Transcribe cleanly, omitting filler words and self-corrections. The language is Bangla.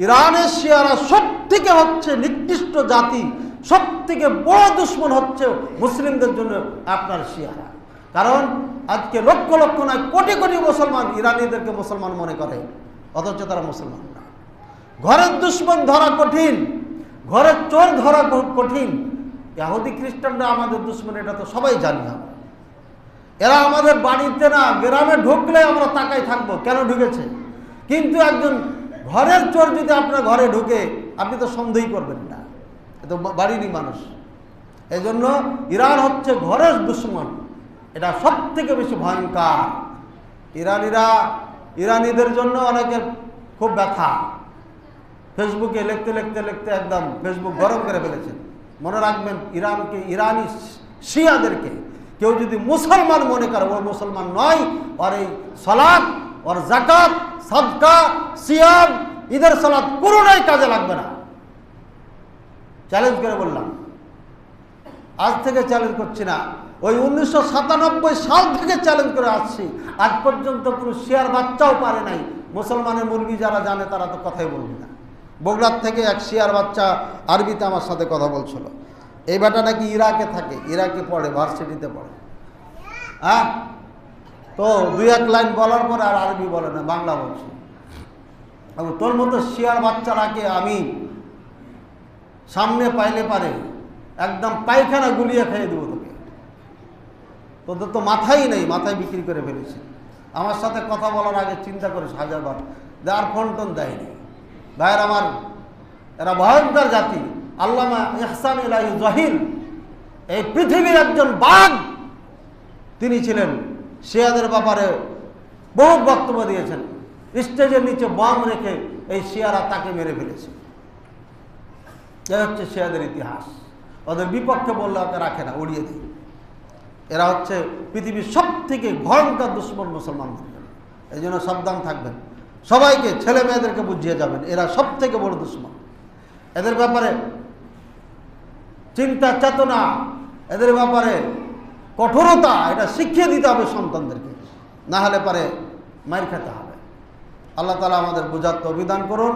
ইরানের শিয়ারা সব থেকে হচ্ছে নিকৃষ্ট জাতি, সব থেকে বড় দুশ্মন হচ্ছে মুসলিমদের জন্য আপনার শিয়ারা। কারণ আজকে লক্ষ লক্ষ নয় কোটি কোটি মুসলমান ইরানিদেরকে মুসলমান মনে করে, অথচ তারা মুসলমান না। ঘরের দুশ্মন ধরা কঠিন, ঘরের চোর ধরা কঠিন। ইহুদি খ্রিস্টানরা আমাদের দুশ্মন, এটা তো সবাই জানি আমরা। এরা আমাদের বাড়িতে না গ্রামে ঢুকলে আমরা তাকাই থাকবো কেন ঢুকেছে, কিন্তু একজন ঘরের চোর যদি আপনার ঘরে ঢুকে আপনি তো সন্দেহই করবেন না, এ তো বাড়িরই মানুষ। এই জন্য ইরান হচ্ছে ঘরের দুশ্মন, এটা সব থেকে বেশি ভয়ঙ্কর। ইরানিদের জন্য অনেকের খুব ব্যথা। ফেসবুকে লিখতে লিখতে লিখতে একদম ফেসবুক গরম করে ফেলেছে। মনে রাখবেন, ইরানি শিয়াদেরকে কেউ যদি মুসলমান মনে করে, ও মুসলমান নয়। আর এই সালাত, ওর যাকাত, সাদকা, সিয়াম, ঈদের সালাত কোনোটাই কাজে লাগবে না। চ্যালেঞ্জ করে বললাম, আজ থেকে চ্যালেঞ্জ করছি না, ওই 1997 সাল থেকে চ্যালেঞ্জ করে আসছি। আজ পর্যন্ত কোনো শিয়ার বাচ্চাও পারে নাই। মুসলমানের মুরগি যারা জানে তারা তো কথাই বলবে না। বগুড়ার থেকে এক শিয়ার বাচ্চা আরবিতে আমার সাথে কথা বলছিল। এই বেটা নাকি ইরাকে থাকে, ইরাকে পড়ে, ভার্সিটিতে পড়ে। হ্যাঁ, তো দুই এক লাইন বলার পরে আর আরবি বলে না, বাংলা বলছে। তোর মতো শিয়ার বাচ্চারাকে আমি সামনে পাইলে পারে একদম পায়খানা গুলিয়ে খেয়ে দেবো তোকে। তোদের তো মাথাই নেই, মাথায় বিক্রি করে ফেলেছি। আমার সাথে কথা বলার আগে চিন্তা করিস হাজারবার, আর ফোন টোন দেয়নি। ভাইয়ের আমার, এরা ভয়ঙ্কর জাতি। আল্লামা ইহসান ইলাহি জহির, এই পৃথিবীর একজন বাঘ, তিনি ছিলেন শিয়াদের ব্যাপারে বহু বক্তব্য দিয়েছেন। স্টেজের নিচে বম রেখে এই শিয়ারা তাকে মেরে ফেলেছে। এ হচ্ছে শিয়াদের ইতিহাস। ওদের বিপক্ষে বললে ওকে রাখে না, উড়িয়ে দেয়। এরা হচ্ছে পৃথিবীর সব থেকে ভয়ঙ্কর দুশ্মন মুসলমানদের। এই জন্য সাবধান থাকবেন, সবাইকে, ছেলে মেয়েদেরকে বুঝিয়ে যাবেন, এরা সব থেকে বড় দুশ্মন। এদের ব্যাপারে চিন্তা চেতনা, এদের ব্যাপারে কঠোরতা, এটা শিখিয়ে দিতে হবে সন্তানদেরকে, না হলে পারে মার খেতে হবে। আল্লাহ তাআলা আমাদের বুঝার তৌফিক দান করুন।